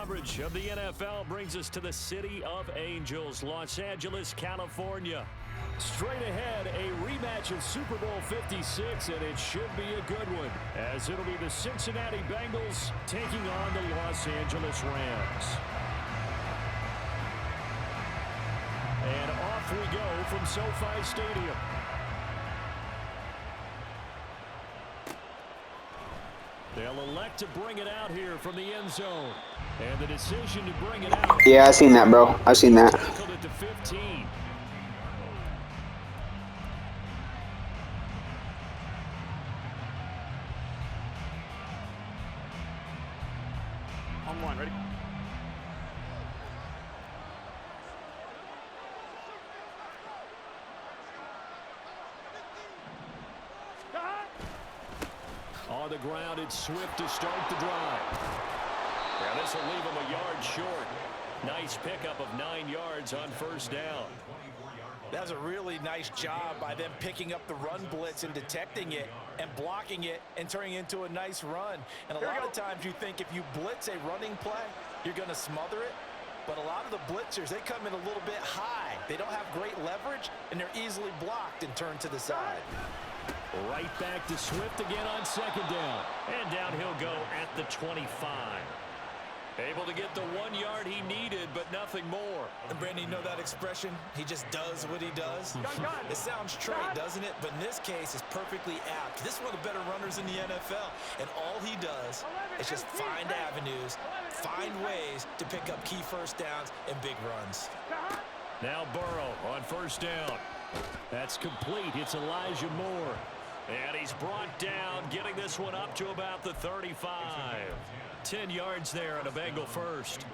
coverage of the NFL brings us to the City of Angels, Los Angeles, California. Straight ahead, a rematch of Super Bowl 56, and it should be a good one, as it'll be the Cincinnati Bengals taking on the Los Angeles Rams. And off we go from SoFi Stadium. They'll elect to bring it out here from the end zone. And the decision to bring it out. Yeah, I seen that, bro. I seen that. Tackled it to 15. On one, ready? On the ground, it's Swift to start the drive. Yeah, this will leave him a yard short. Nice pickup of 9 yards on first down. That's a really nice job by them picking up the run blitz and detecting it and blocking it and turning it into a nice run. And a lot of times you think if you blitz a running play, you're going to smother it. But a lot of the blitzers, they come in a little bit high. They don't have great leverage, and they're easily blocked and turned to the side. Right back to Swift again on second down. And down he'll go at the 25. Able to get the 1 yard he needed, but nothing more. And Brandon, you know that expression? He just does what he does. It sounds trite, doesn't it? But in this case, it's perfectly apt. This is one of the better runners in the NFL. And all he does is just find avenues, find ways to pick up key first downs and big runs. Now Burrow on first down. That's complete. It's Elijah Moore. And he's brought down, getting this one up to about the 35. 10 yards there and a Bengal first.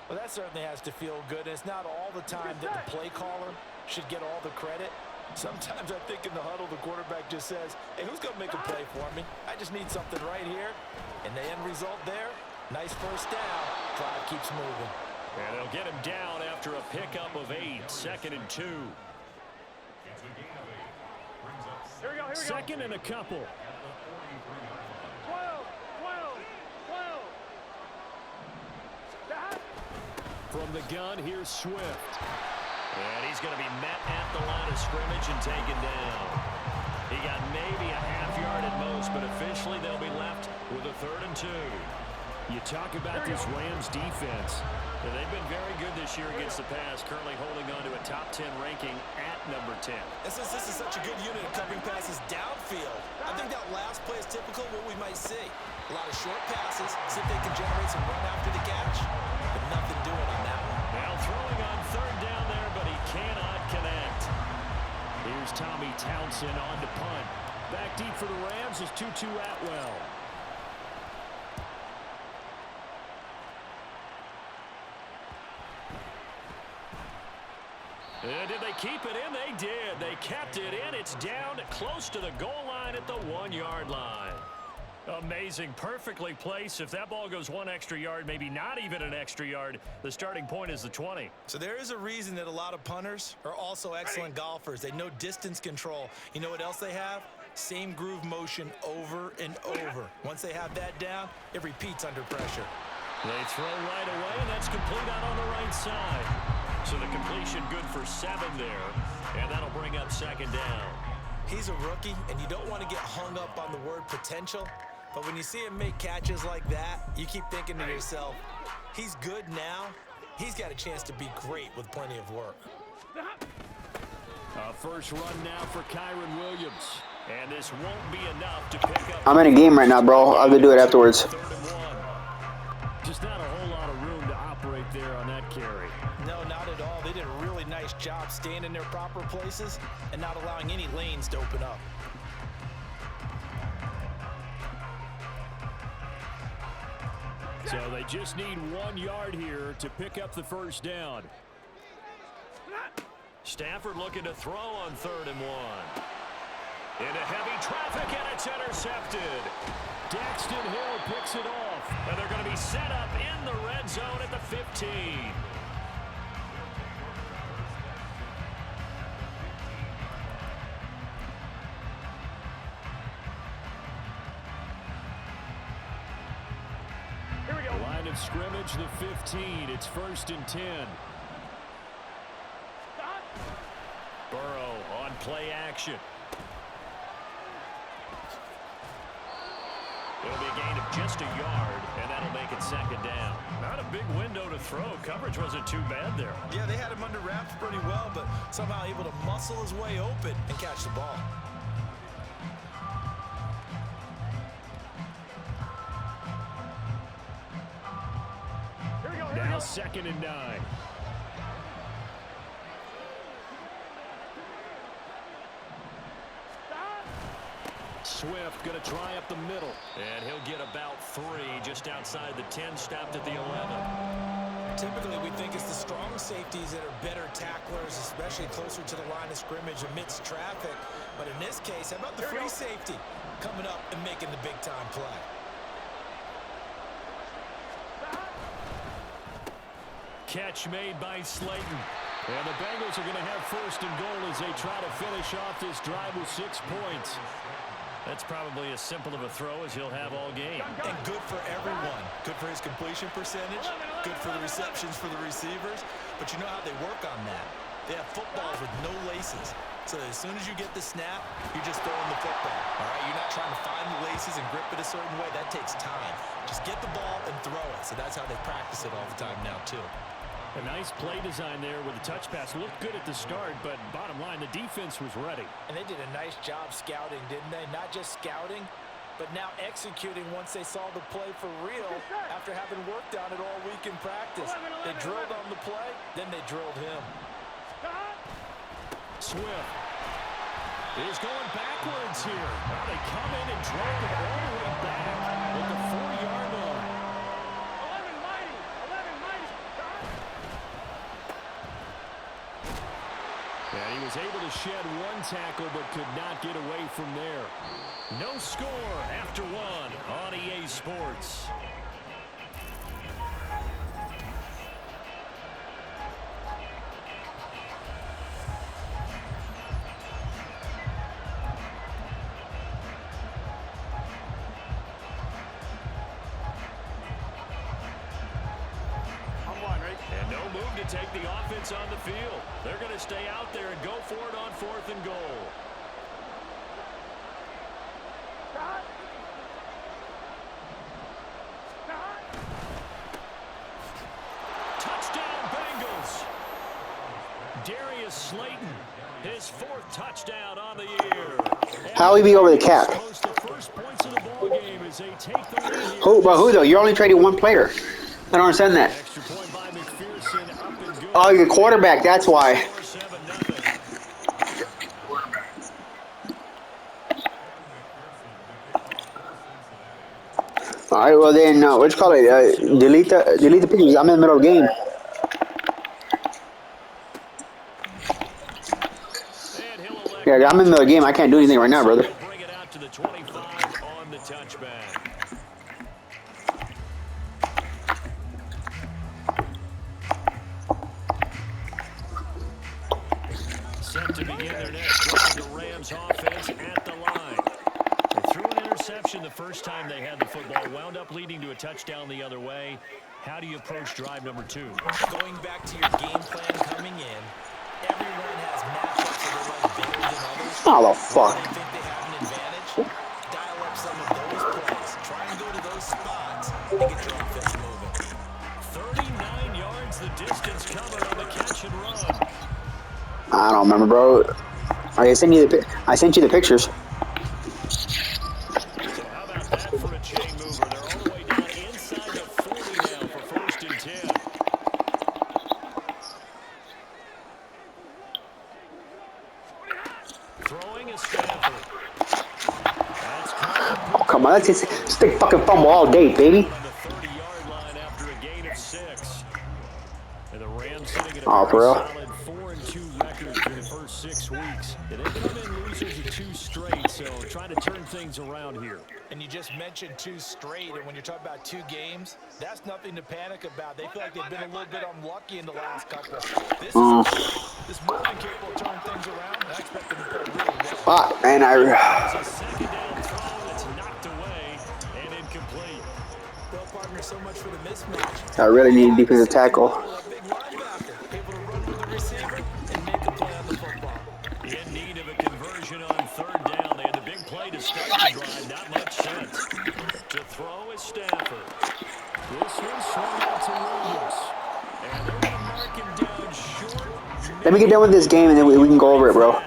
Well, that certainly has to feel good. It's not all the time that the play caller should get all the credit. Sometimes I think in the huddle, the quarterback just says, hey, who's going to make a play for me? I just need something right here. And the end result there, nice first down. Drive keeps moving. And they'll get him down after a pickup of 8. 2nd and 2. Here we go. Second and a couple. 12. From the gun, here's Swift. And he's going to be met at the line of scrimmage and taken down. He got maybe a half yard at most, but officially they'll be left with a 3rd and 2. You talk about this Rams defense. They've been very good this year against the pass, currently holding on to a top 10 ranking at number 10. This is such a good unit of covering passes downfield. I think that last play is typical of what we might see. A lot of short passes, see if they can generate some run after the catch, but nothing doing on that one. Now throwing on 3rd down there, but he cannot connect. Here's Tommy Townsend on to punt. Back deep for the Rams is Tutu Atwell. Did they keep it in? They did. They kept it in. It's down close to the goal line at the 1 yard line. Amazing. Perfectly placed. If that ball goes 1 extra yard, maybe not even an extra yard, the starting point is the 20. So there is a reason that a lot of punters are also excellent golfers. They know distance control. You know what else they have? Same groove motion over and over. Once they have that down, it repeats under pressure. They throw right away, and that's complete out on the right side. So the completion good for 7 there, and that'll bring up 2nd down. He's a rookie, and you don't want to get hung up on the word potential, but when you see him make catches like that, you keep thinking to yourself, he's good now. He's got a chance to be great with plenty of work. First run now for Kyron Williams, and this won't be enough to pick up. I'm in a game right now, bro. I'll go do it afterwards. 3rd and 1. Just not a whole lot of room to operate there on that carry. No, not at all. They did a really nice job staying in their proper places and not allowing any lanes to open up. So they just need 1 yard here to pick up the first down. Stafford looking to throw on 3rd and 1. Into heavy traffic, and it's intercepted. Daxton Hill picks it off, and they're going to be set up in the red zone at the 15. scrimmage, the 15. It's 1st and 10. Burrow on play action. It'll be a gain of just a yard, and that'll make it 2nd down. Not a big window to throw. Coverage wasn't too bad there. Yeah, they had him under wraps pretty well, but somehow able to muscle his way open and catch the ball. Now 2nd and 9. Swift going to try up the middle. And he'll get about 3 just outside the 10, stopped at the 11. Typically, we think it's the strong safeties that are better tacklers, especially closer to the line of scrimmage amidst traffic. But in this case, how about the free safety coming up and making the big-time play? Catch made by Slayton. And the Bengals are going to have 1st and goal as they try to finish off this drive with 6 points. That's probably as simple of a throw as he'll have all game. And good for everyone. Good for his completion percentage. Good for the receptions for the receivers. But you know how they work on that. They have footballs with no laces. So as soon as you get the snap, you're just throwing the football. All right, you're not trying to find the laces and grip it a certain way. That takes time. Just get the ball and throw it. So that's how they practice it all the time now, too. A nice play design there with the touch pass. Looked good at the start, but bottom line, the defense was ready. And they did a nice job scouting, didn't they? Not just scouting, but now executing once they saw the play for real after having worked on it all week in practice. They drilled on the play, then they drilled him. Swift is going backwards here. Now they come in and drove it all the way back at the 4-yard line. And he was able to shed 1 tackle but could not get away from there. No score after 1 on EA Sports. And no move to take the offense on the field. They're going to stay out there and go for it on 4th and goal. Touchdown, Bengals. Darius Slayton, his 4th touchdown on the year. How he be over the cap? Who though? You're only trading 1 player. I don't understand that. Oh, you're the quarterback. That's why. All right. Well then, what you call it? Delete the pictures. I'm in the middle of the game. Yeah, I'm in the middle of the game. I can't do anything right now, brother. Bring it out to the 25 on the touchback. Set to begin their next drive, the Rams offense at the line. They threw an interception the first time they had the football, wound up leading to a touchdown the other way. How do you approach drive number 2? Going back to your game plan coming in, everyone has matchups that they like better than others. Oh, the fuck. They think they have an advantage. Dial up some of those plays. Try and go to those spots and get your offense moving. 39 yards the distance coming on the catch and run. I don't remember, bro. I sent you the pictures. So how about that for a chain mover? They're all the way down inside the 40 now for 1st and 10. Throwing is Stafford. That's Oh, come on. That's just big fucking fumble all day, baby. on the 30-yard line after a gain of 6. And the Rams sitting at a Oh, for very real? solid 4-2 record through the first 6 weeks. And they come in losers of 2 straight, so trying to turn things around here. And you just mentioned 2 straight, and when you're talking about 2 games, that's nothing to panic about. They feel like they've been a little bit unlucky in the last couple. This is more than capable of turning things around, and I expect them to play really well. And It's a 2nd down throw that's knocked away and incomplete. Well, partner, so much for the mismatch. I really need a defensive Second tackle. level, a big linebacker, able to run with the receiver and make a play on the football. In need of a conversion on third down. They had the big play to start the drive. Not much sense. To throw is Stafford. This one swung out to Williams. And they're going to mark him down short. Let me get done with this game and then we can go over it, bro. I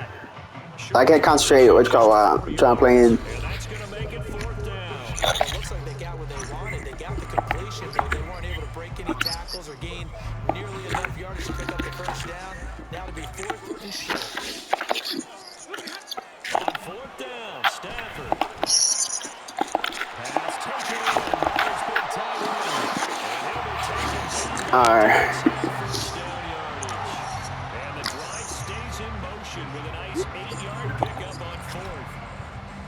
Short can't concentrate. What you call trying to play in. and that's going to make it fourth down. It looks like they got what they wanted. They got the completion, but they weren't able to break any tackles or gain nearly enough yardage to pick up the first down. Now to be fourth and short. On fourth down, Stafford. Pass taken in by his big tight end. And he'll be taken down. All right. First down yardage. And the drive stays in motion with a nice 8-yard pickup on fourth.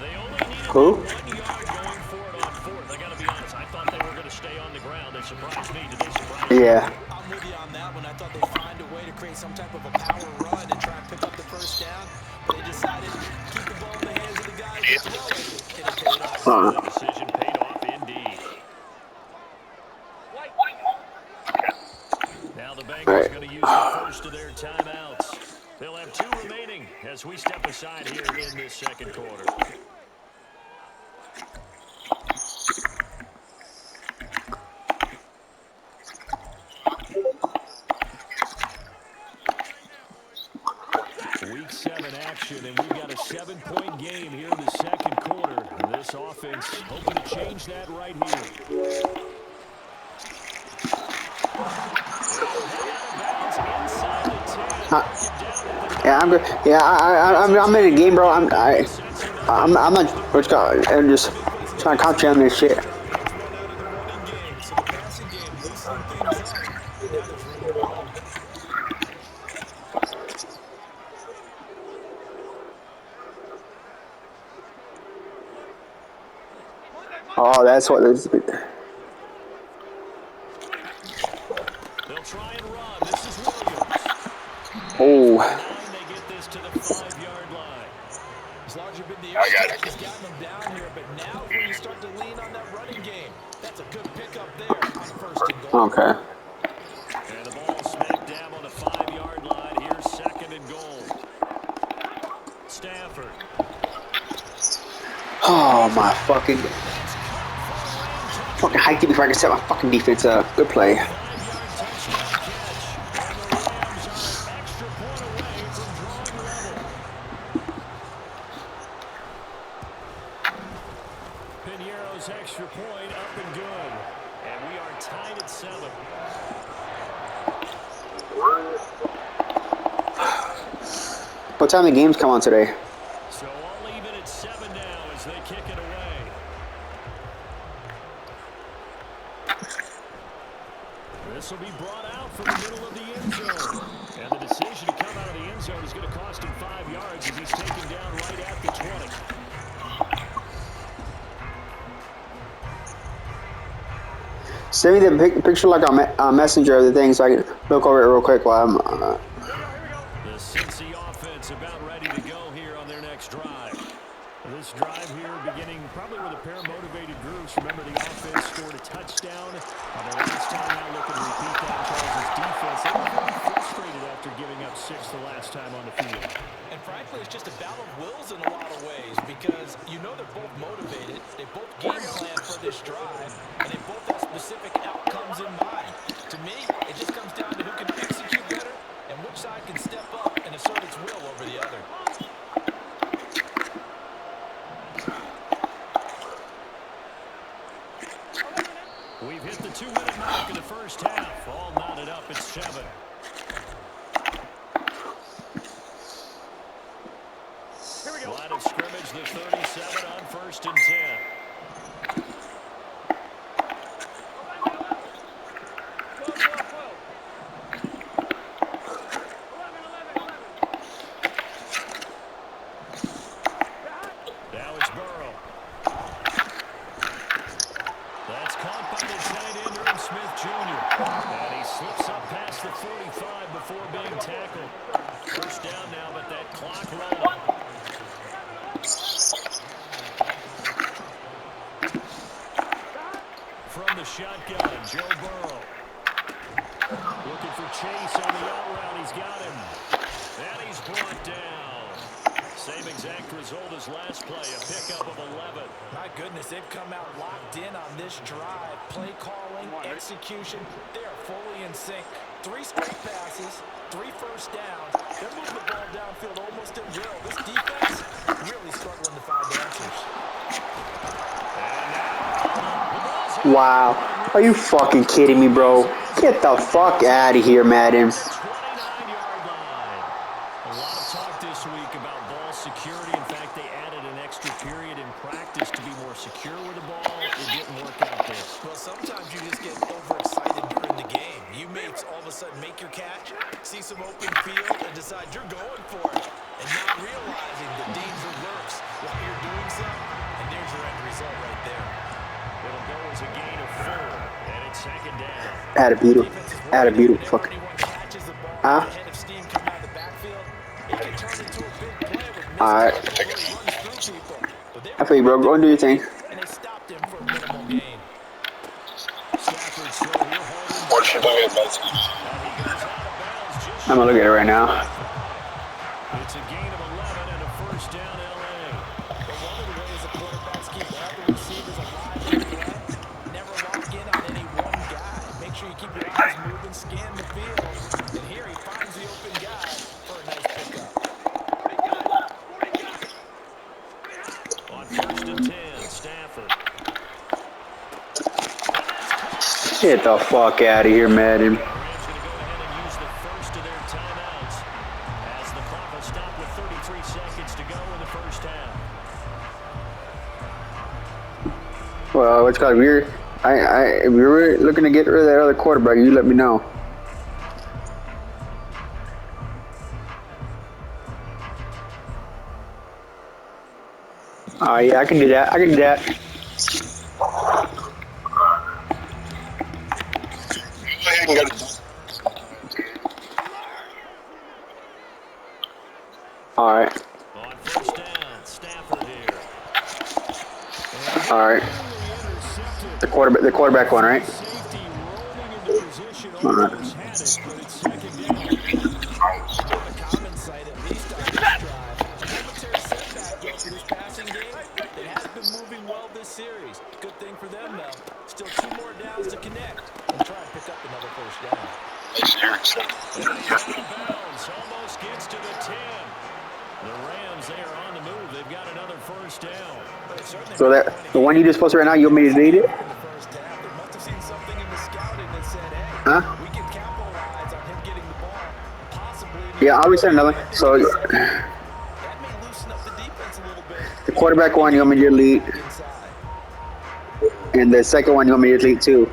They only needed Who? 1 yard going for it on fourth. I got to be honest. I thought they were going to stay on the ground. They surprised me. Did they surprise you? Yeah. I'm with you on that one. I thought they'd find a way to create some type of a power run and try and pick up the first down. But they decided to keep the ball in the hands of the guys that throw it. And it paid off. That decision paid off indeed. Now the Bengals going to use the first of their timeouts. They'll have 2 remaining as we step aside here in this second quarter. Week 7 action, and we've got a 7-point game here in the second quarter. And this offense hoping to change that right here. Yeah, I'm good. Yeah, I'm in a game, bro. I'm not. What's going? I'm just trying to concentrate on this shit. Gets one out of the running game. So the passing game loosening things up. Now there's room to run. Oh, that's what this. They'll try and run. This is Williams. Oh. They get this to the 5-yard line. It's largely been the air has gotten them down here, but now when you start to lean on that running game, that's a good pickup there on first and goal. Okay. And the ball smack dab on the 5-yard line. Here's second and goal. Stafford. Oh my fucking hiked it before I can set my fucking defense up. Good play. 5-yard touchdown catch. And the Rams are an extra point away from drawing level. Piñeiro's extra point up and good. And we are tied at 7. What time the games come on today? So all even at 7 now as they kick it away. This will be brought out from the middle of the end zone. And the decision to come out of the end zone is going to cost him 5 yards as he's taken down right at the 20. Send me the picture like a messenger of the thing so I can look over it real quick while I'm. The Cincy offense about ready to go here on their next drive. This drive here beginning probably with a pair of motivated groups. Remember, the offense scored a touchdown. The last time out looking to repeat that, Charles' defense. They were very frustrated after giving up 6 the last time on the field. And frankly, it's just a battle of wills in a lot of ways because you know they're both motivated. They both game plan for this drive, and they both have specific outcomes in mind. To me, it just comes down to who can execute better and which side can step up and assert its will over the other. We've hit the 2-minute mark in the first half. All knotted up at 7. Here we go. Line of scrimmage, the 37 on first and 10. Now it's Burrow. That's caught by the tight end, Irv Smith Jr. And he slips up past the 45 before being tackled. First down now, but that clock rolling. From the shotgun. Joe Burrow. Looking for Chase on the out route. He's got him. And he's brought down. Same exact result as last play, a pickup of 11. My goodness, they've come out locked in on this drive. Play calling, execution, they are fully in sync. 3 straight passes, 3 first downs. They're moving the ball downfield almost at will. This defense really struggling to find answers. Wow. Are you fucking kidding me, bro? Get the fuck out of here, Madden. 29-yard line. A lot of talk this week about ball security. In fact, they added an extra period in practice to be more secure with the ball. It didn't work out there. Well, sometimes you just get overexcited during the game. You mates all of a sudden make your catch, see some open field, and decide you're going for it. And not realizing the danger lurks while you're doing so. And there's your end result right there. It'll go as a gain of 4, and it's second down. Add a beautiful fucking. Huh? Alright. I feel you, bro. Go and do your thing. And they stopped him for a minimal gain. Stafford still here holding. What should I get? And he goes out of bounds just I'm gonna look at it right now. It's a gain of 11 and a first down, L.A. But one of the ways the quarterbacks keep all the receivers alive in play, never lock in on any one guy. Make sure you keep your eyes moving, scan the field. And here he finds the open guy for a nice pickup. On first and 10, Stafford. Get the fuck out of here, Madden. The Rams going to go ahead and use the first of their timeouts as the clock will stop with 33 seconds to go in the first half. Well, what's called if you're looking to get rid of that other quarterback, you let me know. Oh yeah, I can do that. Go ahead and get it. All right. On first down, Stafford here. All right. The quarterback one, right? Safety rolling into position, All right. almost had it, but it's second down. On the common side, at least on this drive, a momentary setback after this passing game. It has been moving well this series. Good thing for them, though. Still 2 more downs to connect and try and pick up another first down. He's out of bounds, almost gets to the 10. The Rams, they are on the move. They've got another first down. But it certainly So that the one you just posted right now, you want me to delete it? in the first half, they must have seen something in the scouting that said, hey, Huh? we can capitalize on him getting the ball, possibly. Yeah, I'll resend another one. So That may loosen up the defense a little bit the quarterback one, you want me to delete, inside. and the second one, you want me to delete too.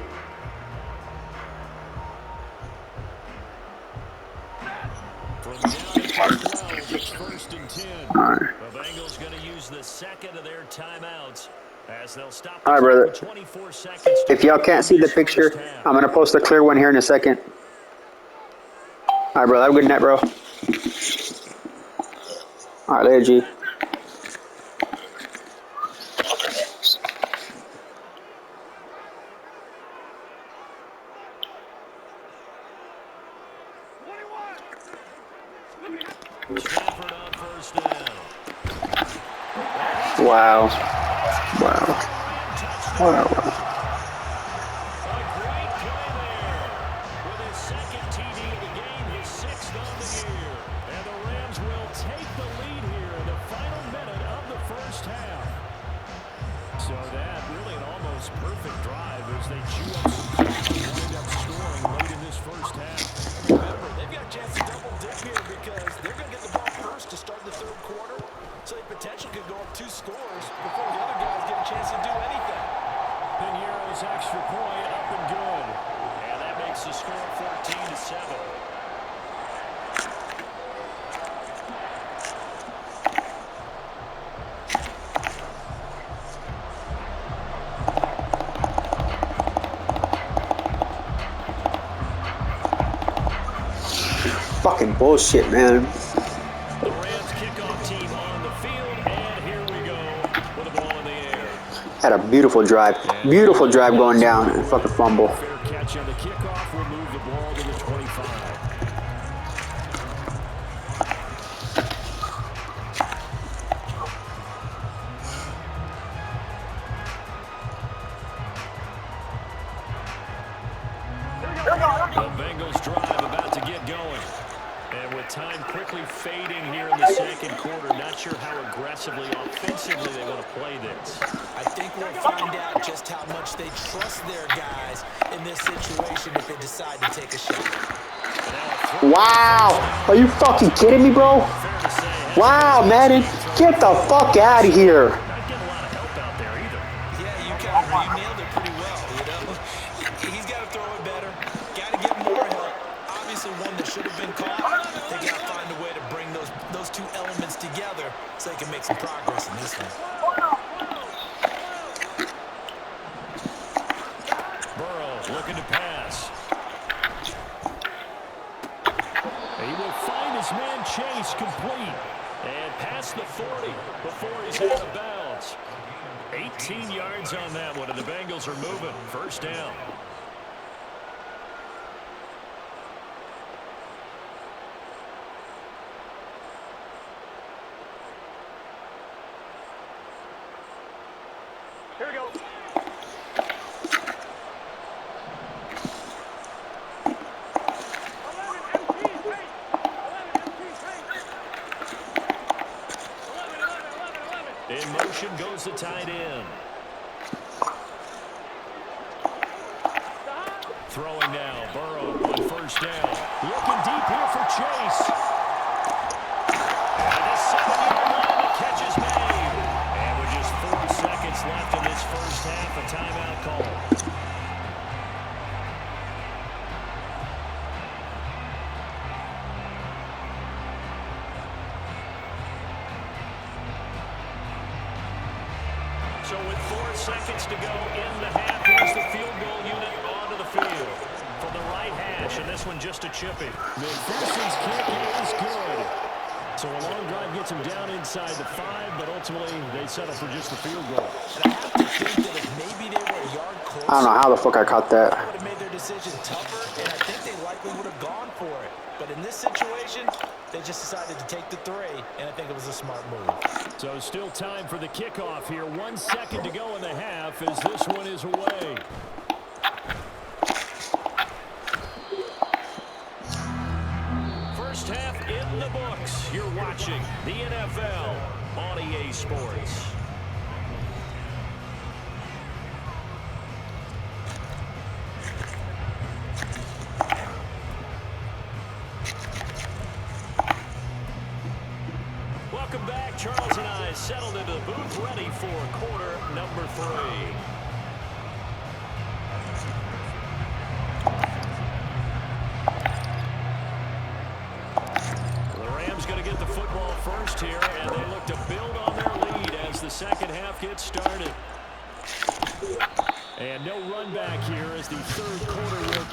From down at 12, it's first and 10. All right. The Bengals going to use the second of their timeouts as they'll stop All right, the brother. clock with 24 seconds to If y'all go can't in see the this picture, first half. I'm gonna post a clear one here in a second. All right, bro. Have a good night, bro. All right, later, G. Stafford on first down. Wow. Wow. Wow. A great play there. With his second TD of the game, his 6th on the year. And the Rams will take the lead here in the final minute of the first half. So that really an almost perfect drive as they chew up some clock and wind up scoring late in this first half. Remember, they've got a chance to double dip here because they're going to get the ball first to start the third quarter. So they potentially could go up 2 scores before the other guys get a chance to do anything. Pinheiro's extra point up and good. And that makes the score 14-7. Fucking bullshit, man. The Rams kickoff team on the field, and here we go with the ball in the air. Had a beautiful drive going down and fucking fumble. Fair catch on the kickoff will move the ball to the 25. The Bengals drive about to get going. And with time quickly fading here in the second quarter, not sure how aggressively, offensively they want to play this. I think we'll find out just how much they trust their guys in this situation if they decide to take a shot. Wow. Are you fucking kidding me, bro? Wow, Madden. Get the fuck out of here. Not getting a lot of help out there either. Yeah, you nailed it pretty well, you know. He's got to throw it better. Got to get more help. Obviously one that should have been caught. They got to find a way to bring those two elements together so they can make some progress in this one. Burrow looking to pass. He will find his man Chase complete. And past the 40 before he's out of bounds. 18 yards on that one, and the Bengals are moving. First down. Here we go. In motion goes the tight end. Throwing now, Burrow on first down. Looking deep here for Chase. And the 7-yard line, the catch is made. And with just 4 seconds left in this first half, a timeout call. So with 4 seconds to go in the half, here's the field goal unit onto the field. From the right hash, and this one just a chipping. McPherson's kick is good. So a long drive gets him down inside the 5, but ultimately they settle for just the field goal. And I have to think that if maybe they were a yard closer, I don't know how the fuck I caught that. that would have made their decision tougher, and I think they likely would have gone for it. But in this situation, they just decided to take the 3, and I think it was a smart move. So still time for the kickoff here. 1 second to go in the half as this one is away. First half in the books. You're watching the NFL on EA Sports. Welcome back. Charles and I settled into the booth, ready for quarter number 3. The Rams going to get the football first here, and they look to build on their lead as the second half gets started. And no run back here as the third quarter will...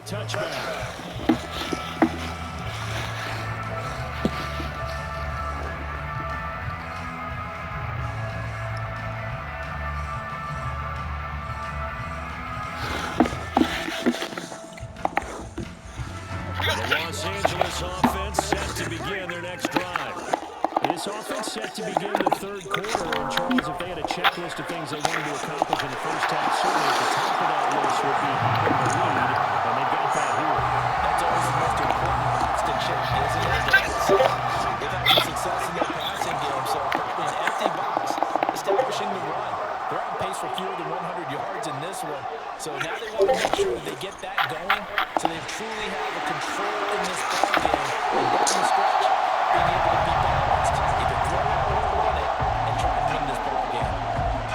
touchback. The Los Angeles offense set to begin their next drive. This offense set to begin the third quarter, and Charles, if they had a checklist of things they wanted to accomplish in the first half, certainly at the top of that list would be having the lead, and they got that here. That's always the most important. Stay They've had some success in their passing game, so probably an empty box, establishing the run. They're on pace for fewer than 100 yards in this one. So now they want to make sure that they get that going so they truly have a control in this ball game. And down the stretch, being able to be balanced, either throw it or run it, and try and win this ball game.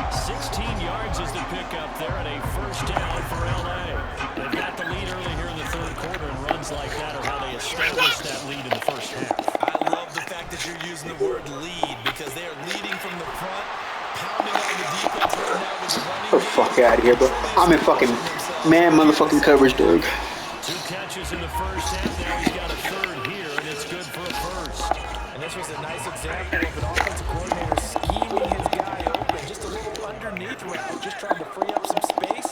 16 yards is the pickup there and a first down for L.A. They've got the lead early here in the third quarter, and runs like that are how they establish that lead in the first half. I love the fact that you're using the word lead because they are leading from the front, pounding on the defense right now with the running Get the fuck out of here, bro. I'm in fucking man motherfucking coverage, dude. 2 catches in the first half. Now he's got a third here, and it's good for a first. And this was a nice example of an offensive coordinator scheming his guy open. Just a little underneath route, just trying to free up some space,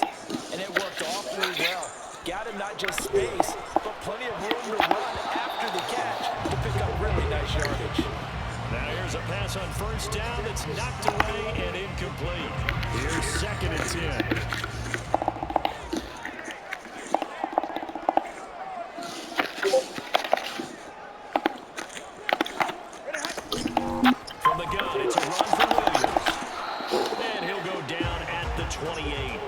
and it worked awfully well. Got him not just space, but plenty of room to run after the catch to pick up really nice yardage. Now here's a pass on first down that's knocked away and incomplete. Here's 2nd and 10. From the gun, it's a run for Williams. And he'll go down at the 28.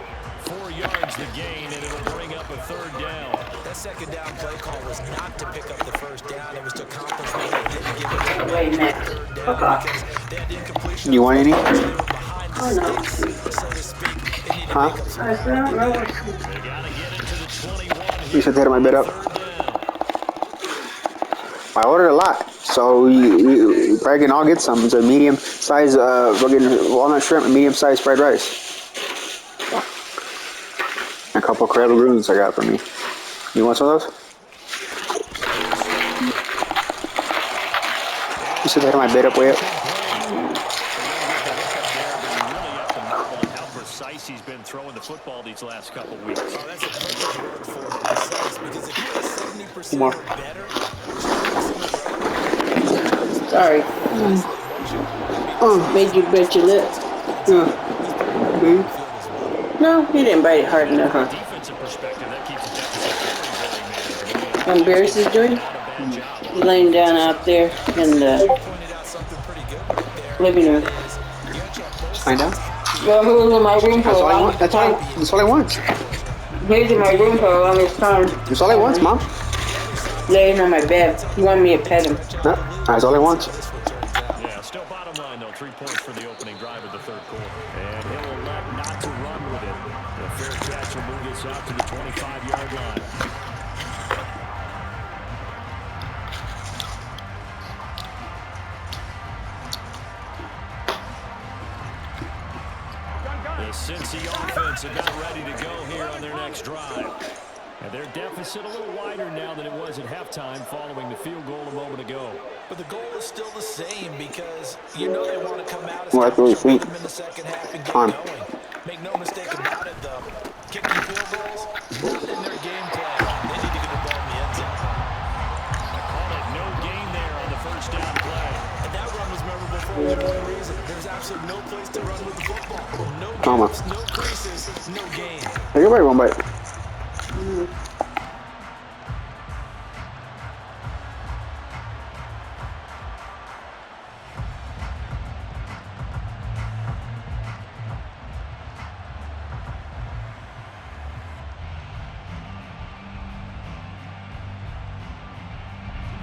4 yards the gain, and it'll bring up a third down. That second down play call was not to pick up the first down. It was to accomplish what they didn't give it. Wait a minute. Fuck off. You want any? Oh, no. Huh? I don't know. They gotta get it to the 21 You said to hit my bed up. Third down. I ordered a lot, so we probably can all get some. It's a medium size, we're getting walnut shrimp and medium size fried rice. A couple crab legumes I got for me. You want some of those? You said to hit my bed up way up. How precise he's been throwing the football these last couple weeks. Oh, that's a perfect word for it, precise, because if you're 70% More. or better, Sorry. Made you bite your lip. No, you didn't bite it hard enough. Defensive perspective, that keeps the deficit very manageable. What Bears is doing? He's laying down out there in the pointed out something pretty good right there. living room. Find out. Well, he was in my room for That's a all I long want. That's all I want. He was in my room for a longest time, That's all I want, Mom. laying on my bed. He wanted me to pet him. That's all I want. Yeah, still bottom line, though. 3 points for the opening drive of the third quarter. And he'll elect not to run with it. A fair catch will move this out to the 25-yard line. The Cincy offense about ready to go here on their next drive. And their deficit a little wider now than it was at halftime following the field goal a moment ago. But the goal is still the same because you know they want to come out Well, that's really establish a sweet. rhythm in the second half and get On. going. Make no mistake about it, though. Kicking field goals, not in their game plan. They need to get the ball in the end zone. I call it no gain there on the first down play. And that run was memorable for only one reason. There's absolutely no place to run with the football. No Mama. gaps, no creases, no gain. Hey, everybody one bite.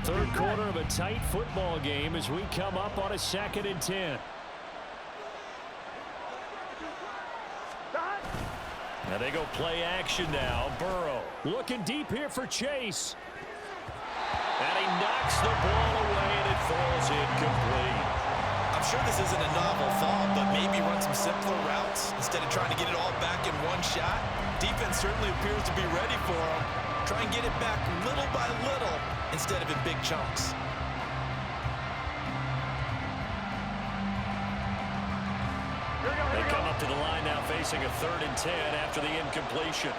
Third quarter of a tight football game as we come up on a 2nd and 10. Now they go play action now. Burrow looking deep here for Chase. And he knocks the ball away and it falls incomplete. I'm sure this isn't a novel thought, but maybe run some simpler routes instead of trying to get it all back in one shot. Defense certainly appears to be ready for him. Try and get it back little by little instead of in big chunks. They come up to the line now facing a 3rd and 10 after the incompletion.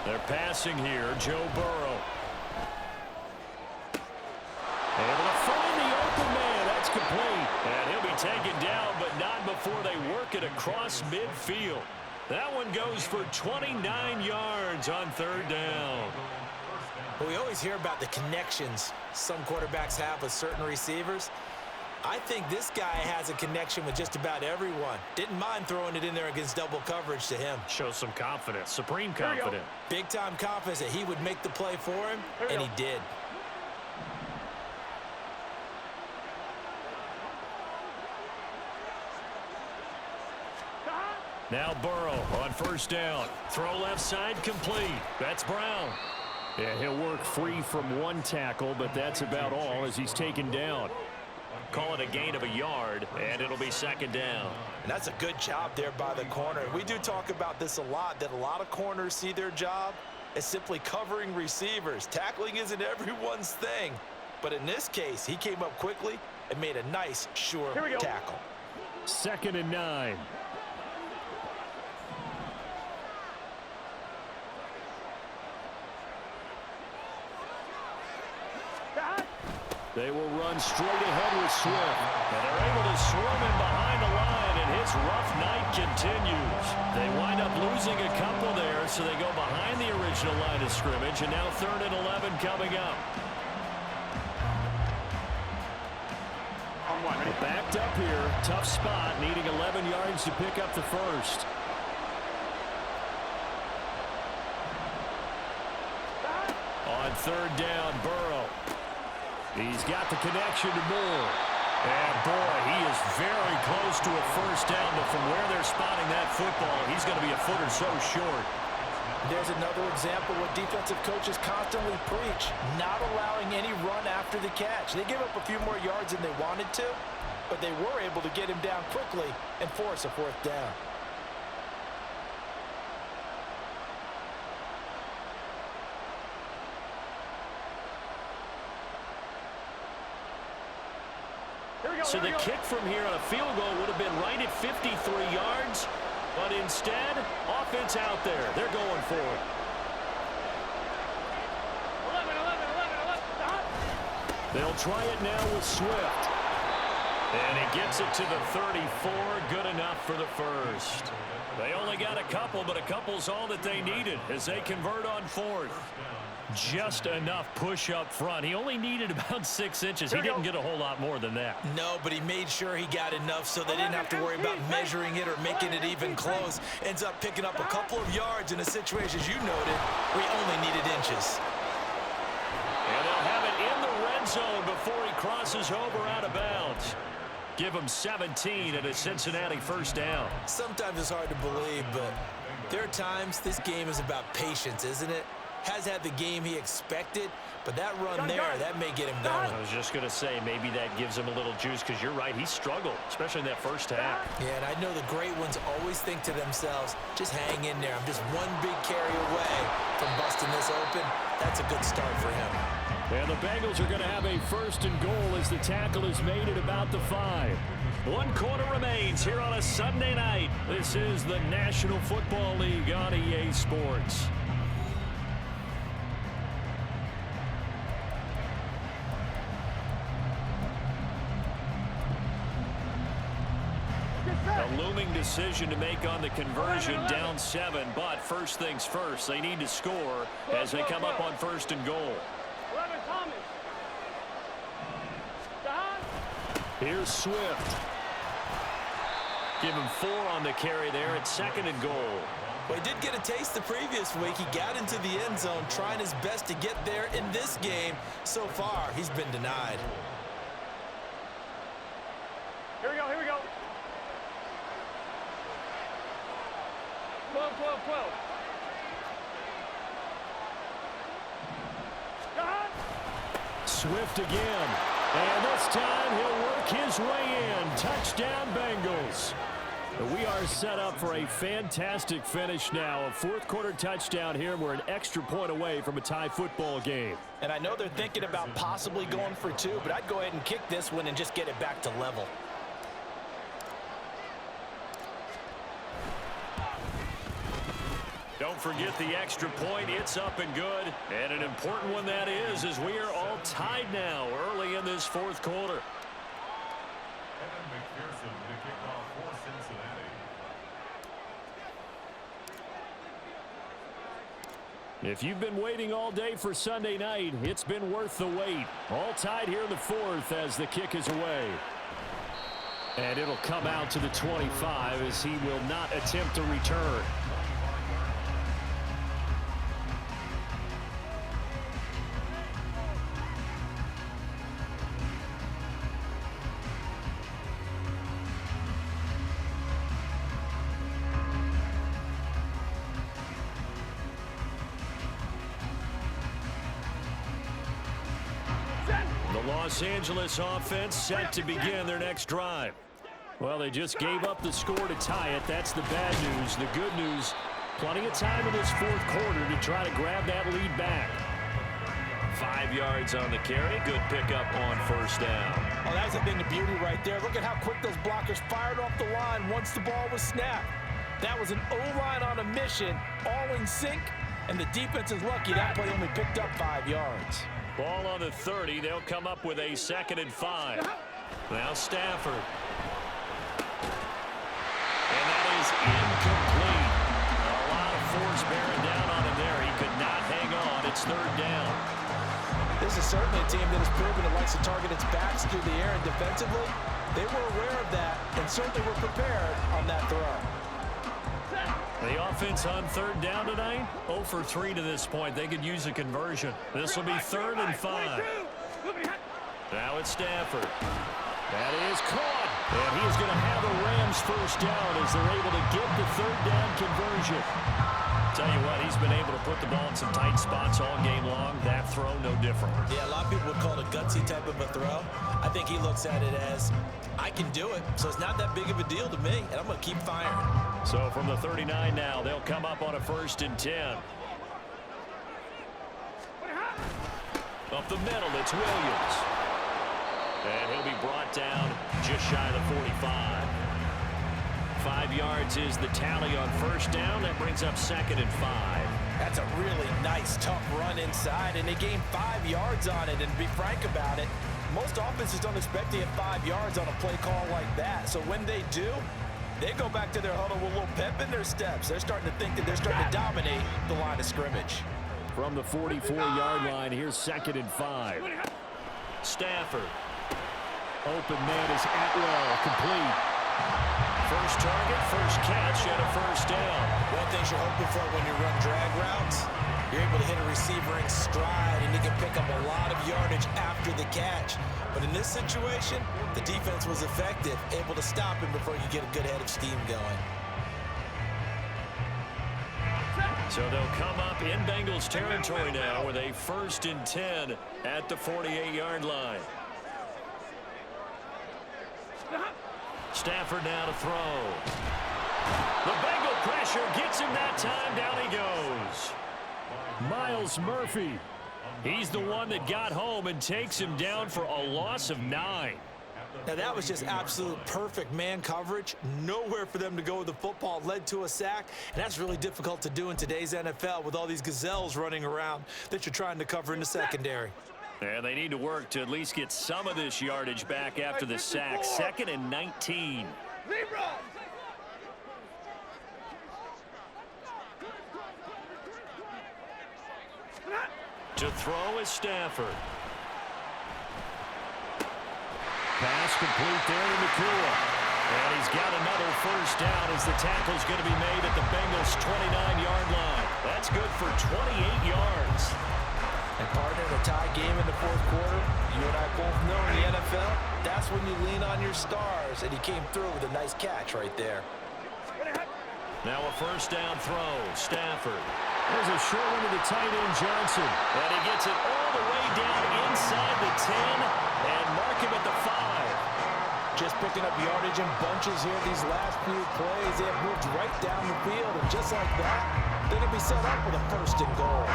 They're passing here. Joe Burrow. Able to find the open man. That's complete. And he'll be taken down, but not before they work it across midfield. That one goes for 29 yards on third down. Well, we always hear about the connections some quarterbacks have with certain receivers. I think this guy has a connection with just about everyone. Didn't mind throwing it in there against double coverage to him. Shows some confidence, supreme confidence. Big-time confidence that he would make the play for him, and he did. Now Burrow on first down. Throw left side complete. That's Brown. Yeah, he'll work free from one tackle, but that's about all as he's taken down. Call it a gain of a yard, and it'll be second down. And that's a good job there by the corner. We do talk about this a lot, that a lot of corners see their job as simply covering receivers. Tackling isn't everyone's thing. But in this case, he came up quickly and made a nice, sure tackle. 2nd and 9. They will run straight ahead with Swift. And they're able to swarm him behind the line, and his rough night continues. They wind up losing a couple there, so they go behind the original line of scrimmage, and now 3rd and 11 coming up. Backed up here, tough spot, needing 11 yards to pick up the first. On 3rd down, Burrow. He's got the connection to Moore. And, boy, he is very close to a first down, but from where they're spotting that football, he's going to be a foot or so short. There's another example what defensive coaches constantly preach, not allowing any run after the catch. They give up a few more yards than they wanted to, but they were able to get him down quickly and force a 4th down. So the kick from here on a field goal would have been right at 53 yards, but instead, offense out there. They're going for it. 11. They'll try it now with Swift. And he gets it to the 34. Good enough for the first. They only got a couple, but a couple's all that they needed as they convert on 4th. Just enough push up front. He only needed about 6 inches. He didn't get a whole lot more than that. No, but he made sure he got enough so they didn't have to worry about measuring it or making it even close. Ends up picking up a couple of yards in a situation, as you noted, where he only needed inches. And they'll have it in the red zone before he crosses over out of bounds. Give him 17 and a Cincinnati first down. Sometimes it's hard to believe, but there are times this game is about patience, isn't it? Has had the game he expected, but that run there, that may get him going. I was just going to say, maybe that gives him a little juice, because you're right, he struggled, especially in that first half. Yeah, and I know the great ones always think to themselves, just hang in there. I'm just one big carry away from busting this open. That's a good start for him. And the Bengals are going to have a 1st and goal as the tackle is made at about the 5. 1 quarter remains here on a Sunday night. This is the National Football League on EA Sports. A looming decision to make on the conversion, down 7, but first things first, they need to score as they come up on 1st and goal. Here's Swift. Give him 4 on the carry there at 2nd and goal. Well, he did get a taste the previous week. He got into the end zone, trying his best to get there in this game. So far, he's been denied. Here we go, here we go. 12. Swift again. And this time he'll work his way in. Touchdown, Bengals. We are set up for a fantastic finish now. A 4th quarter touchdown here. We're an extra point away from a tie football game. And I know they're thinking about possibly going for 2, but I'd go ahead and kick this one and just get it back to level. Don't forget the extra point. It's up and good. And an important one that is, as we are all tied now early in this 4th quarter. If you've been waiting all day for Sunday night, it's been worth the wait. All tied here in the fourth as the kick is away. And it'll come out to the 25 as he will not attempt to return. The Los Angeles offense set to begin their next drive. Well, they just gave up the score to tie it. That's the bad news. The good news, plenty of time in this fourth quarter to try to grab that lead back. 5 yards on the carry. Good pickup on first down. Oh, that was a thing of beauty right there. Look at how quick those blockers fired off the line once the ball was snapped. That was an O-line on a mission, all in sync, and the defense is lucky that play only picked up 5 yards. Ball on the 30. They'll come up with a 2nd and 5. Now Stafford. And that is incomplete. A lot of force bearing down on him there. He could not hang on. It's 3rd down. This is certainly a team that has proven it likes to target its backs through the air, and defensively, they were aware of that and certainly were prepared on that throw. The offense on 3rd down tonight, 0 for 3 to this point. They could use a conversion. This will be 3rd and 5. Now it's Stafford. That is caught. And he is going to have the Rams first down as they're able to get the 3rd down conversion. Tell you what, he's been able to put the ball in some tight spots all game long. That throw, no different. Yeah, a lot of people would call it a gutsy type of a throw. I think he looks at it as, I can do it, so it's not that big of a deal to me, and I'm going to keep firing. So from the 39 now, they'll come up on a 1st and 10. Up the middle, it's Williams. And he'll be brought down just shy of the 45. 5 yards is the tally on first down. That brings up 2nd and 5. That's a really nice, tough run inside, and they gained 5 yards on it. And to be frank about it, most offenses don't expect to get 5 yards on a play call like that. So when they do, they go back to their huddle with a little pep in their steps. They're starting to think that they're starting to dominate the line of scrimmage. From the 44-yard line, here's 2nd and 5. Stafford. Open man is Atwell, complete. First target, first catch, and a first down. One thing you're hoping for when you run drag routes, you're able to hit a receiver in stride, and you can pick up a lot of yardage after the catch. But in this situation, the defense was effective, able to stop him before he could get a good head of steam going. So they'll come up in Bengals territory now with a 1st and 10 at the 48-yard line. Stafford now to throw. The Bengal pressure gets him that time. Down he goes. Miles Murphy. He's the one that got home and takes him down for a loss of 9. Now that was just absolute perfect man coverage. Nowhere for them to go with the football. It led to a sack, and that's really difficult to do in today's NFL with all these gazelles running around that you're trying to cover in the secondary. And they need to work to at least get some of this yardage back after the sack. 2nd and 19. To throw is Stafford. Pass complete there to Nakua. And he's got another first down as the tackle's going to be made at the Bengals' 29-yard line. That's good for 28 yards. And partner, in a tie game in the fourth quarter, you and I both know in the NFL, that's when you lean on your stars, and he came through with a nice catch right there. Now a first down throw. Stafford. There's a short one to the tight end, Johnson. And he gets it all the way down inside the 10 and mark him at the 5. Just picking up yardage in bunches here these last few plays. They have moved right down the field, and just like that, they're going to be set up with a 1st and goal.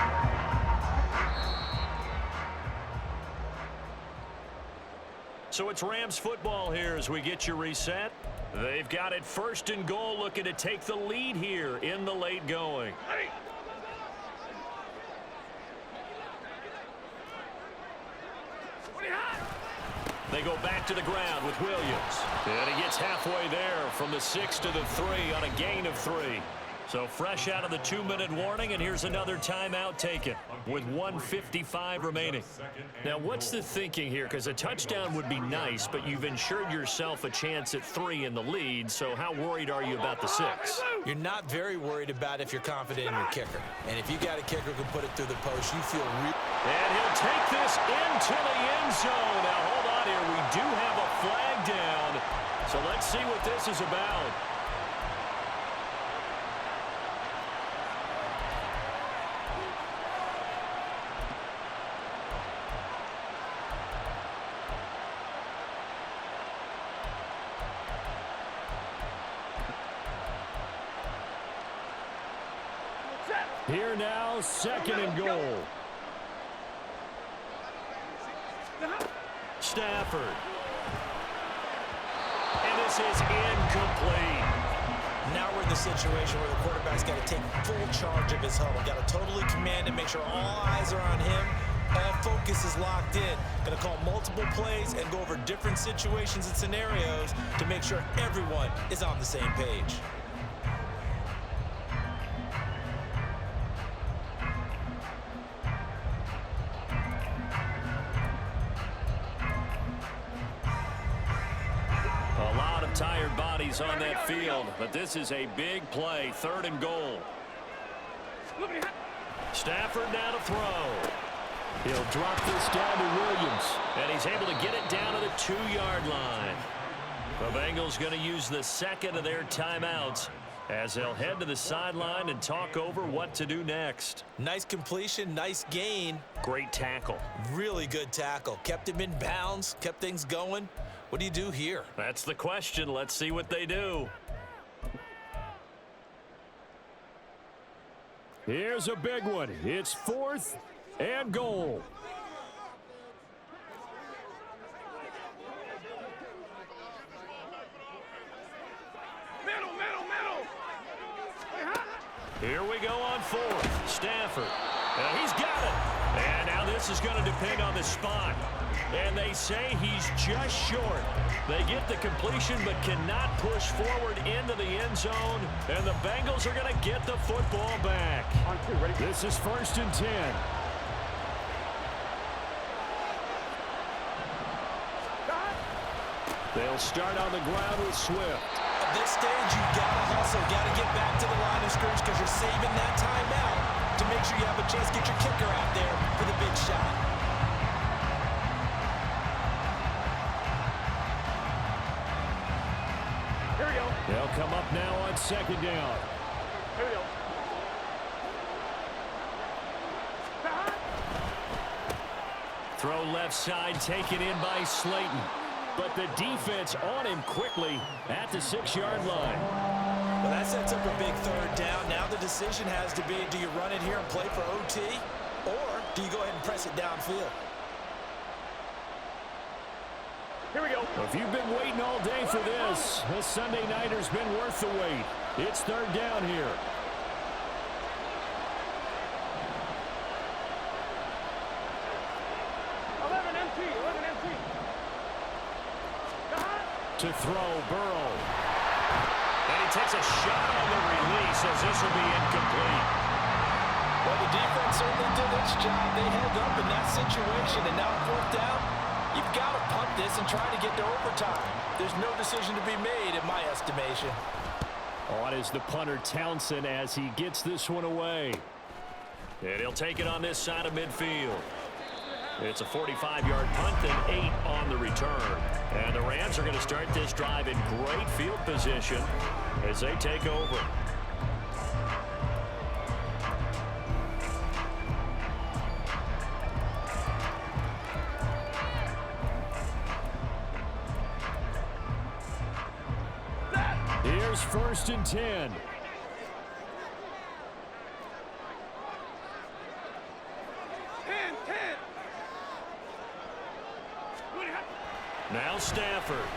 So it's Rams football here as we get you reset. They've got it 1st and goal, looking to take the lead here in the late going. They go back to the ground with Williams. And he gets halfway there from the 6 to the 3 on a gain of 3. So fresh out of the 2-minute warning, and here's another timeout taken with 1:55 remaining. Now, what's the thinking here? Because a touchdown would be nice, but you've ensured yourself a chance at 3 in the lead, so how worried are you about the 6? You're not very worried about if you're confident in your kicker. And if you got a kicker who can put it through the post, you feel real. And he'll take this into the end zone. Now, hold on here. We do have a flag down, so let's see what this is about. Here now, 2nd and goal. Stafford. And this is incomplete. Now we're in the situation where the quarterback's got to take full charge of his huddle. Got to totally command and make sure all eyes are on him. All focus is locked in. Going to call multiple plays and go over different situations and scenarios to make sure everyone is on the same page. Tired bodies on that field, but this is a big play. 3rd and goal. Stafford now to throw. He'll drop this down to Williams, and he's able to get it down to the 2-yard line. The Bengals going to use the 2nd of their timeouts as they'll head to the sideline and talk over what to do next. Nice completion, nice gain. Great tackle. Really good tackle. Kept him in bounds, kept things going. What do you do here? That's the question. Let's see what they do. Here's a big one. It's 4th and goal. Middle. Here we go on 4th. Stafford. He's got it. And now this is going to depend on the spot. And they say he's just short. They get the completion but cannot push forward into the end zone. And the Bengals are going to get the football back. This is 1st and 10. They'll start on the ground with Swift. At this stage, you've got to hustle, got to get back to the line of scrimmage because you're saving that timeout to make sure you have a chance to get your kicker out there for the big shot. Here we go. They'll come up now on 2nd down. Here we go. Throw left side taken in by Slayton. But the defense on him quickly at the 6-yard line. Well, that sets up a big 3rd down. Now the decision has to be, do you run it here and play for OT? Or do you go ahead and press it downfield? Here we go. If you've been waiting all day for this Sunday nighter's been worth the wait. It's 3rd down here. To throw, Burrow. And he takes a shot on the release as this will be incomplete. Well, the defense certainly did its job. They held up in that situation, and now 4th down, you've got to punt this and try to get to overtime. There's no decision to be made in my estimation. On is the punter Townsend as he gets this one away. And he'll take it on this side of midfield. It's a 45-yard punt, then 8 on the return. And the Rams are going to start this drive in great field position as they take over. Here's 1st and 10. Now Stafford.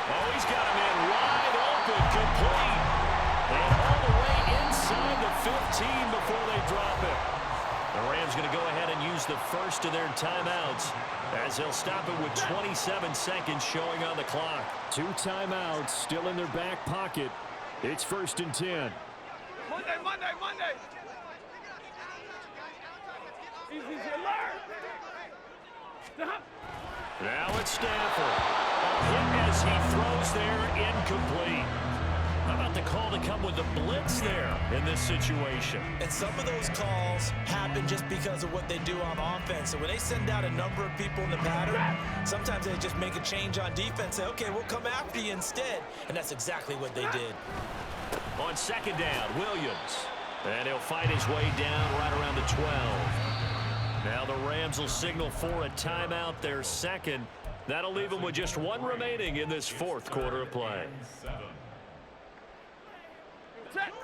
Oh, he's got him in wide open, complete. And all the way inside the 15 before they drop it. The Rams Rams going to go ahead and use the first of their timeouts as they'll stop it with 27 seconds showing on the clock. 2 timeouts still in their back pocket. It's 1st and 10. Monday. Easy, alert. Now it's Stafford. A hit as he throws there, incomplete. How about the call to come with the blitz there in this situation? And some of those calls happen just because of what they do on offense. So when they send out a number of people in the pattern, sometimes they just make a change on defense, say, okay, we'll come after you instead. And that's exactly what they did. On 2nd down, Williams. And he'll fight his way down right around the 12. Now the Rams will signal for a timeout, their second. That'll leave them with just 1 remaining in this 4th quarter of play.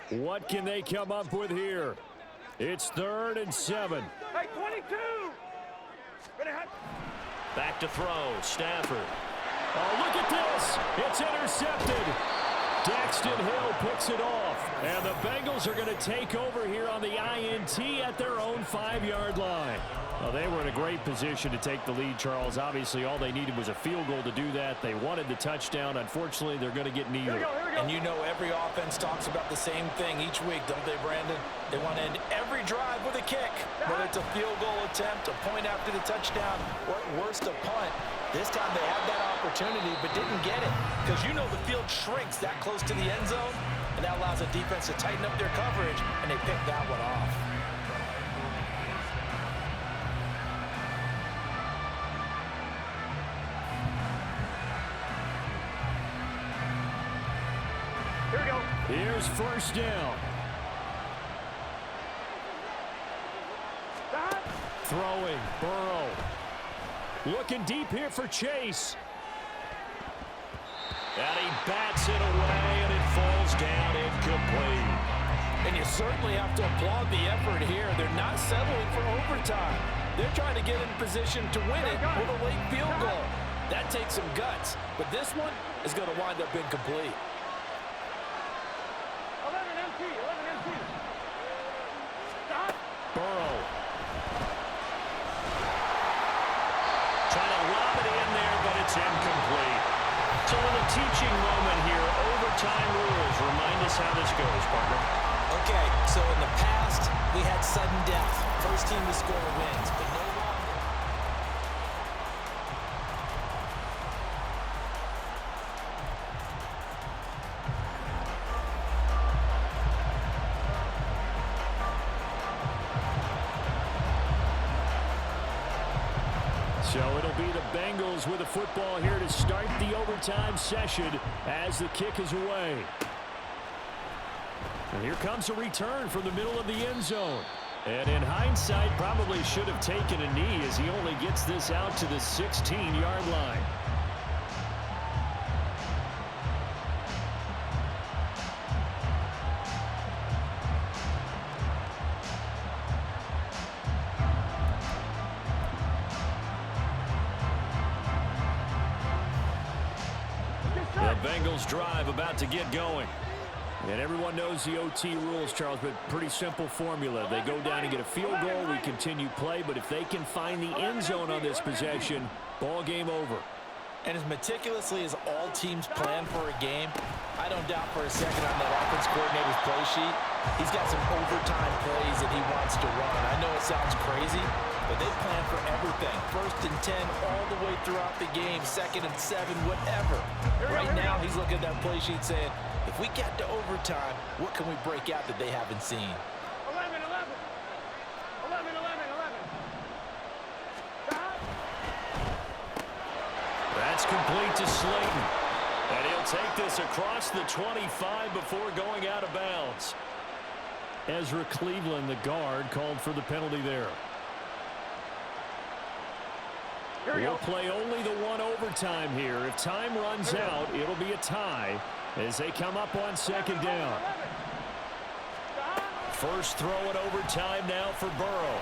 What can they come up with here? It's 3rd and 7. Hey, 22. Back to throw, Stafford. Oh, look at this. It's intercepted. Daxton Hill picks it off. And the Bengals are going to take over here on the INT at their own 5-yard line. Well, they were in a great position to take the lead, Charles. Obviously, all they needed was a field goal to do that. They wanted the touchdown. Unfortunately, they're going to get neither. Here we go. And you know every offense talks about the same thing each week, don't they, Brandon? They want to end every drive with a kick, whether it's a field goal attempt, a point after the touchdown, or at worst, a punt. This time they had that opportunity but didn't get it because you know the field shrinks that close to the end zone, and that allows the defense to tighten up their coverage, and they picked that one off. Here we go. Here's 1st down. Throwing, Burrow. Looking deep here for Chase. And he bats it away, and it falls down incomplete. And you certainly have to applaud the effort here. They're not settling for overtime. They're trying to get in position to win it with a late field goal. That takes some guts, but this one is going to wind up incomplete. 11 MT. Burrow. Trying to lob it in there, but it's incomplete. So a little teaching moment here. Overtime rules. Remind us how this goes, partner. Okay, so in the past, we had sudden death. First team to score wins, but no longer. So it'll be the Bengals with the football here to start the overtime session as the kick is away. And here comes a return from the middle of the end zone. And in hindsight, probably should have taken a knee as he only gets this out to the 16-yard line. The Bengals drive about to get going. And everyone knows the OT rules, Charles, but pretty simple formula. They go down and get a field goal, we continue play, but if they can find the end zone on this possession, ball game over. And as meticulously as all teams plan for a game, I don't doubt for a second on that offense coordinator's play sheet, he's got some overtime plays that he wants to run. I know it sounds crazy, but they plan for everything. 1st and 10 all the way throughout the game, 2nd and 7, whatever. Right now, he's looking at that play sheet saying, if we get to overtime, what can we break out that they haven't seen? 11. That's complete to Slayton. And he'll take this across the 25 before going out of bounds. Ezra Cleveland, the guard, called for the penalty there. We'll play only the one overtime here. If time runs out, it'll be a tie as they come up on 2nd down. First throw in overtime now for Burrow.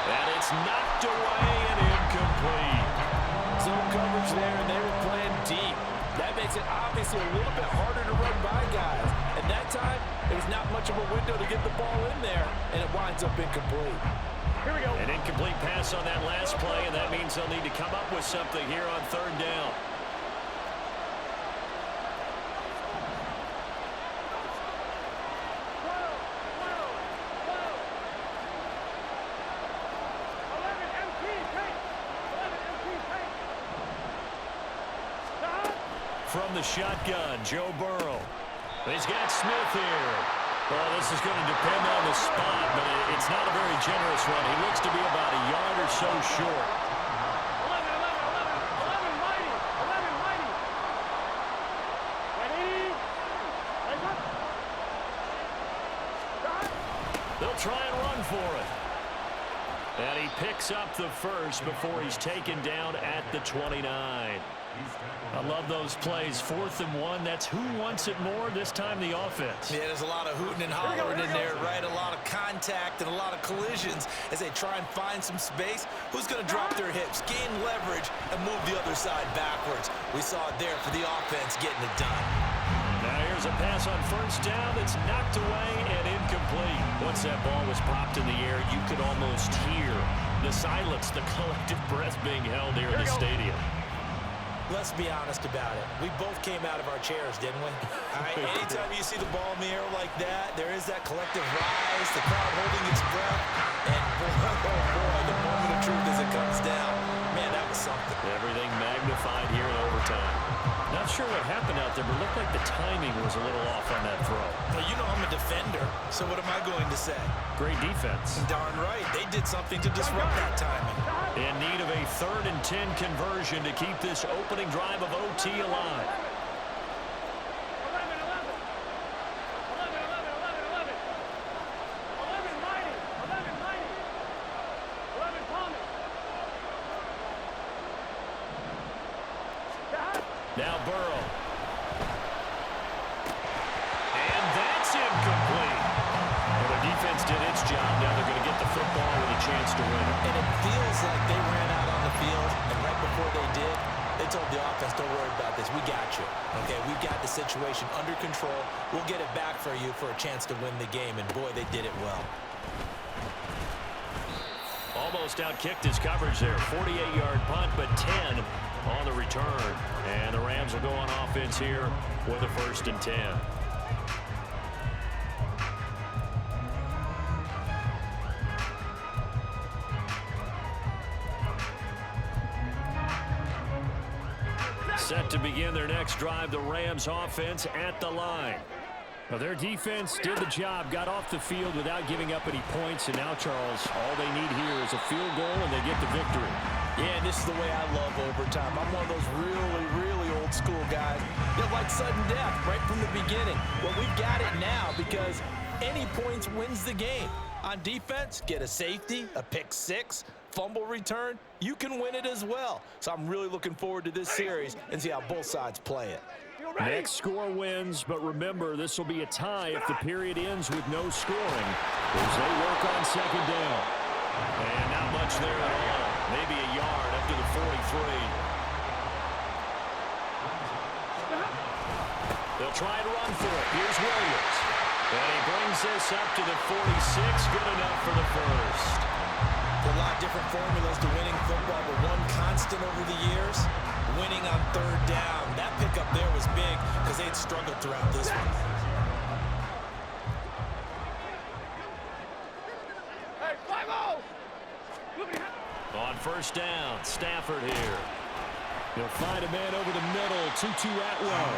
And it's knocked away and incomplete. Zone coverage there, and they were playing deep. That makes it obviously a little bit harder to run by guys. And that time, it was not much of a window to get the ball in there, and it ends up incomplete. Here we go. An incomplete pass on that last play, and that means they'll need to come up with something here on third down. From the shotgun, Joe Burrow. He's got Smith here. Well, this is going to depend on the spot, but it's not a very generous one. He looks to be about a yard or so short. 11 mighty. Ready? They'll try and run for it. And he picks up the first before he's taken down at the 29. I love those plays. 4th and 1. That's who wants it more this time, the offense. Yeah, there's a lot of hooting and hollering in there, right? A lot of contact and a lot of collisions as they try and find some space. Who's going to drop their hips, gain leverage, and move the other side backwards? We saw it there for the offense getting it done. Now here's a pass on first down that's knocked away and incomplete. Once that ball was popped in the air, you could almost hear the silence, the collective breath being held here in the stadium. Let's be honest about it. We both came out of our chairs, didn't we? All right, anytime you see the ball in the air like that, there is that collective rise, the crowd holding its breath, and boy, the moment of truth as it comes down. Man, that was something. Everything magnified here in overtime. Not sure what happened out there, but it looked like the timing was a little off on that throw. Well, you know I'm a defender, so what am I going to say? Great defense. Darn right. They did something to disrupt that timing. In need of a 3rd and 10 conversion to keep this opening drive of OT alive. 11 mighty. 11 Thomas. Now Burrow. And that's incomplete. Well, the defense did its job. Now they're going to get the football with a chance to win it. And it feels like they ran out on the field, and right before they did, they told the offense, don't worry about this. We got you. Okay, we got the situation under control. We'll get it back for you for a chance to win the game, and boy, they did it well. Almost outkicked his coverage there. 48-yard punt, but 10 on the return. And the Rams will go on offense here with a 1st and 10. Set to begin their next drive, the Rams offense at the line. Well, their defense did the job, got off the field without giving up any points, and now, Charles, all they need here is a field goal, and they get the victory. Yeah, and this is the way I love overtime. I'm one of those really old school guys that like sudden death right from the beginning. Well, we've got it now because any points wins the game. On defense, get a safety, a pick six, fumble return, you can win it as well. So I'm really looking forward to this series and see how both sides play it. Next score wins, but remember, this will be a tie if the period ends with no scoring as they work on second down. And not much there at all. Maybe a yard up to the 43. They'll try to run for it. Here's Williams. And he brings this up to the 46. Good enough for the first. A lot of different formulas to winning football, but one constant over the years, winning on third down. That pickup there was big because they had struggled throughout this one. Hey, 5-0. On first down, Stafford here. He'll find a man over the middle, Tutu Atwell.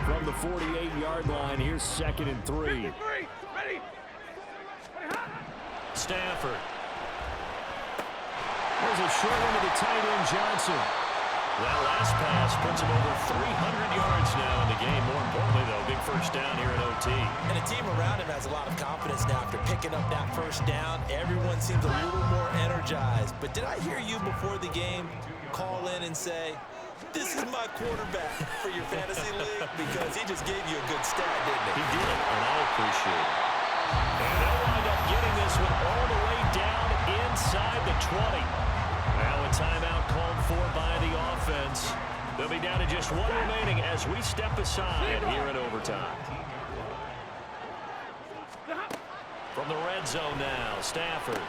From the 48-yard line, here's 2nd and 3. Ready. Stafford. There's a short one to the tight end, Johnson. That last pass puts him over 300 yards now in the game. More importantly, though, big first down here in OT. And the team around him has a lot of confidence now after picking up that first down. Everyone seems a little more energized. But did I hear you before the game call in and say, this is my quarterback for your fantasy league? Because he just gave you a good stat, didn't he? He did, and I appreciate it. And they'll wind up getting this one all the way down inside the 20. Now a timeout called for by the offense. The It'll be down to just one remaining as we step aside here in overtime. From the red zone now, Stafford.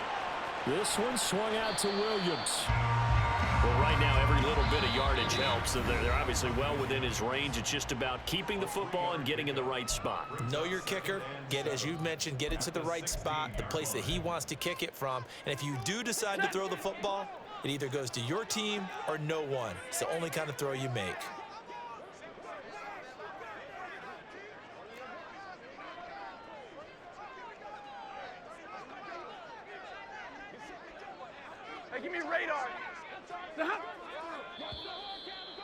This one swung out to Williams. Well, right now, every little bit of yardage helps. They're obviously well within his range. It's just about keeping the football and getting in the right spot. Know your kicker. As you mentioned, get it to the right spot, the place that he wants to kick it from. And if you do decide to throw the football, it either goes to your team or no one. It's the only kind of throw you make. Hey, give me radar.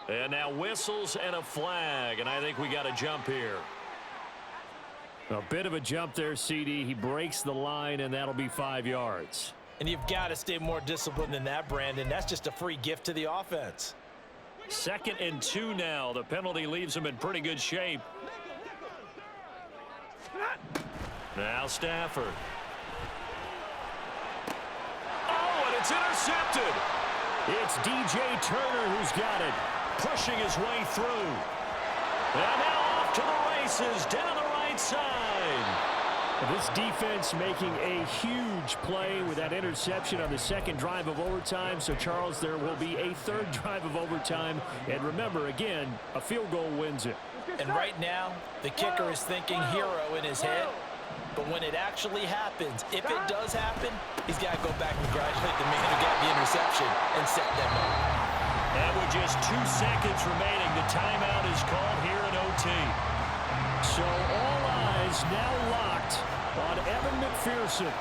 And now whistles and a flag, and I think we got a jump here. A bit of a jump there, CD. He breaks the line, and that'll be 5 yards. And you've got to stay more disciplined than that, Brandon. That's just a free gift to the offense. 2nd and 2 now. The penalty leaves him in pretty good shape. Now Stafford. Oh, and it's intercepted. It's DJ Turner who's got it. Pushing his way through. And now off to the races down the right side. This defense making a huge play with that interception on the 2nd drive of overtime. So, Charles, there will be a 3rd drive of overtime. And remember, again, a field goal wins it. And right now, the kicker is thinking hero in his head. But when it actually happens, if it does happen, he's got to go back and congratulate the man who got the interception and set them up. And with just 2 seconds remaining, the timeout is called here in OT. So all eyes now locked on Evan McPherson.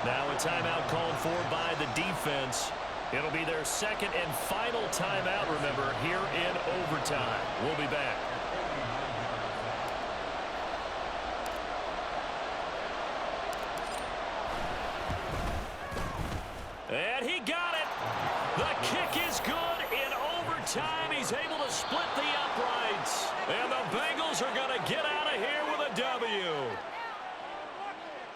Now a timeout called for by the defense. It'll be their 2nd and final timeout, remember, here in overtime. We'll be back. And he got it. The kick is good in overtime. He's able to split the uprights. And the Bengals are going to get out of here with a W.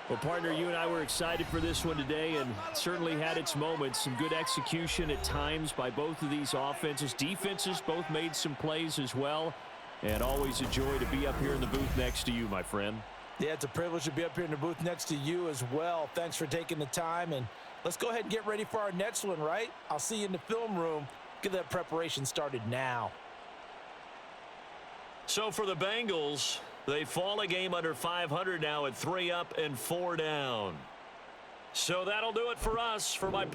Well, partner, you and I were excited for this one today, and certainly had its moments. Some good execution at times by both of these offenses. Defenses both made some plays as well. And always a joy to be up here in the booth next to you, my friend. Yeah, it's a privilege to be up here in the booth next to you as well. Thanks for taking the time, and let's go ahead and get ready for our next one, right? I'll see you in the film room. Get that preparation started now. So for the Bengals, they fall a game under 500 now at 3 up and 4 down. So that'll do it for us. For my